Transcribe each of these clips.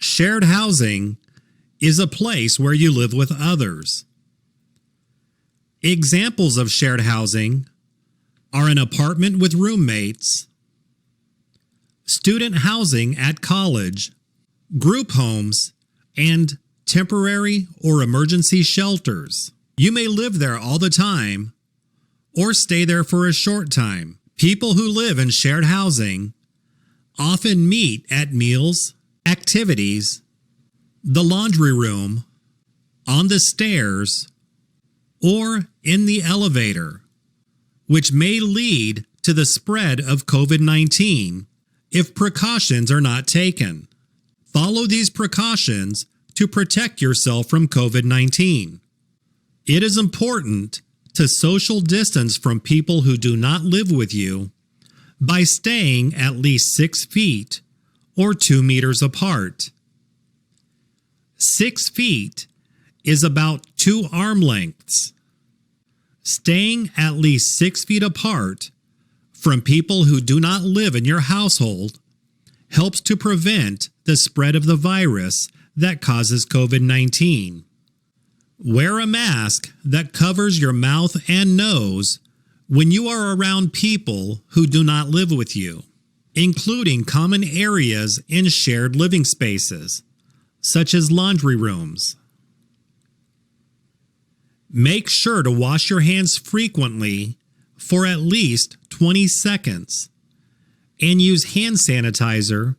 Shared housing is a place where you live with others. Examples of shared housing are an apartment with roommates, student housing at college, group homes, and temporary or emergency shelters. You may live there all the time or stay there for a short time. People who live in shared housing often meet at meals, activities, the laundry room, on the stairs, or in the elevator, which may lead to the spread of COVID-19 if precautions are not taken. Follow these precautions to protect yourself from COVID-19. It is important to social distance from people who do not live with you by staying at least 6 feet or 2 meters apart. 6 feet is about 2 arm lengths. Staying at least 6 feet apart from people who do not live in your household helps to prevent the spread of the virus that causes COVID-19. Wear a mask that covers your mouth and nose when you are around people who do not live with you, including common areas in shared living spaces, such as laundry rooms. Make sure to wash your hands frequently for at least 20 seconds and use hand sanitizer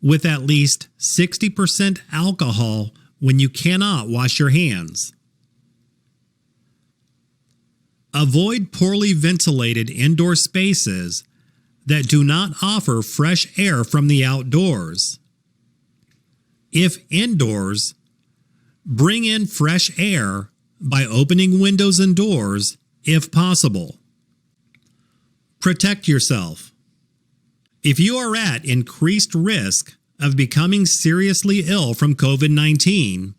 with at least 60% alcohol when you cannot wash your hands. Avoid poorly ventilated indoor spaces that do not offer fresh air from the outdoors. If indoors, bring in fresh air by opening windows and doors if possible. Protect yourself. If you are at increased risk of becoming seriously ill from COVID-19,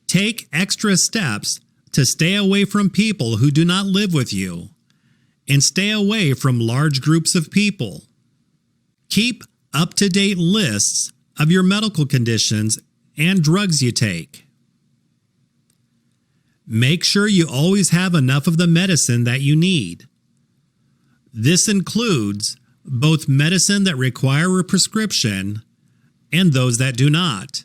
take extra steps to stay away from people who do not live with you and stay away from large groups of people. Keep up-to-date lists of your medical conditions and drugs you take. Make sure you always have enough of the medicine that you need. This includes both medicine that require a prescription and those that do not.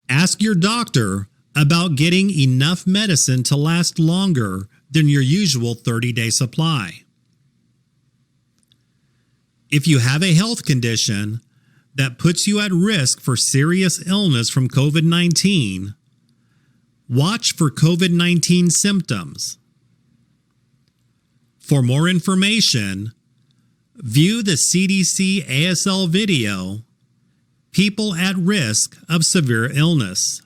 Ask your doctor about getting enough medicine to last longer than your usual 30-day supply. If you have a health condition that puts you at risk for serious illness from COVID-19, watch for COVID-19 symptoms. For more information, view the CDC ASL video, People at Risk of Severe Illness.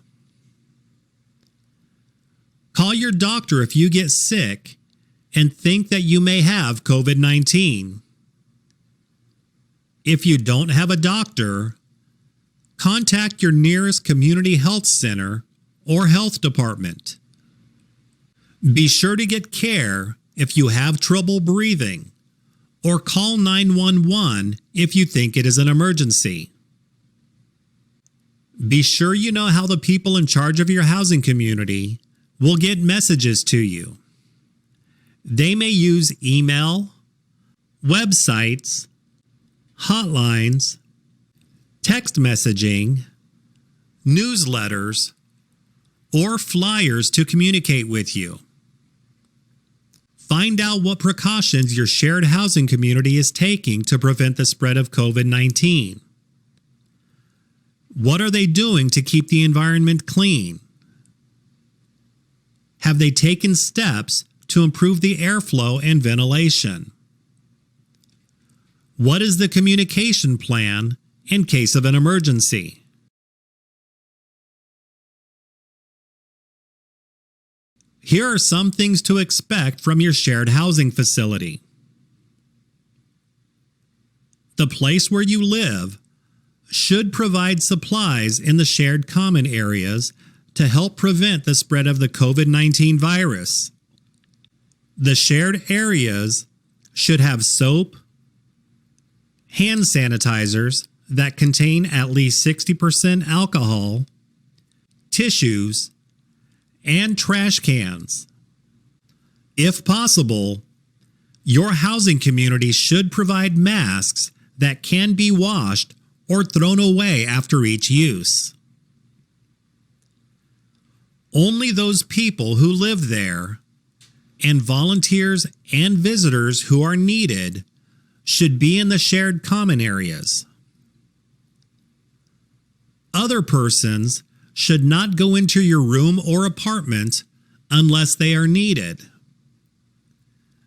Call your doctor if you get sick and think that you may have COVID-19. If you don't have a doctor, contact your nearest community health center or health department. Be sure to get care if you have trouble breathing, or call 911 if you think it is an emergency. Be sure you know how the people in charge of your housing community will get messages to you. They may use email, websites, hotlines, text messaging, newsletters, or flyers to communicate with you. Find out what precautions your shared housing community is taking to prevent the spread of COVID-19. What are they doing to keep the environment clean? Have they taken steps to improve the airflow and ventilation? What is the communication plan in case of an emergency? Here are some things to expect from your shared housing facility. The place where you live should provide supplies in the shared common areas to help prevent the spread of the COVID-19 virus. The shared areas should have soap, hand sanitizers that contain at least 60% alcohol, tissues, and trash cans. If possible, your housing community should provide masks that can be washed or thrown away after each use. Only those people who live there and volunteers and visitors who are needed should be in the shared common areas. Other persons should not go into your room or apartment unless they are needed.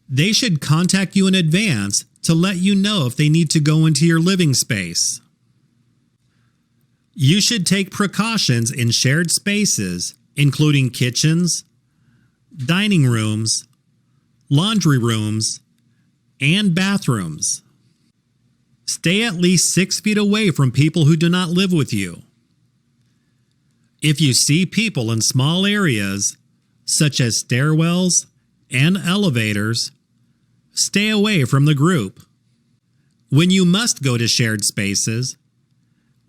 They should contact you in advance to let you know if they need to go into your living space. You should take precautions in shared spaces, including kitchens, dining rooms, laundry rooms, and bathrooms. Stay at least 6 feet away from people who do not live with you. If you see people in small areas, such as stairwells and elevators, stay away from the group. When you must go to shared spaces,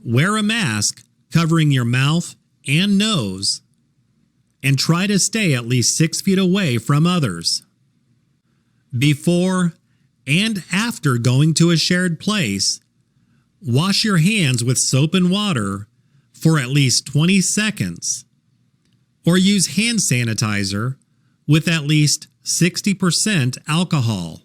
wear a mask covering your mouth and nose, and try to stay at least 6 feet away from others. Before and after going to a shared place, wash your hands with soap and water for at least 20 seconds, or use hand sanitizer with at least 60% alcohol.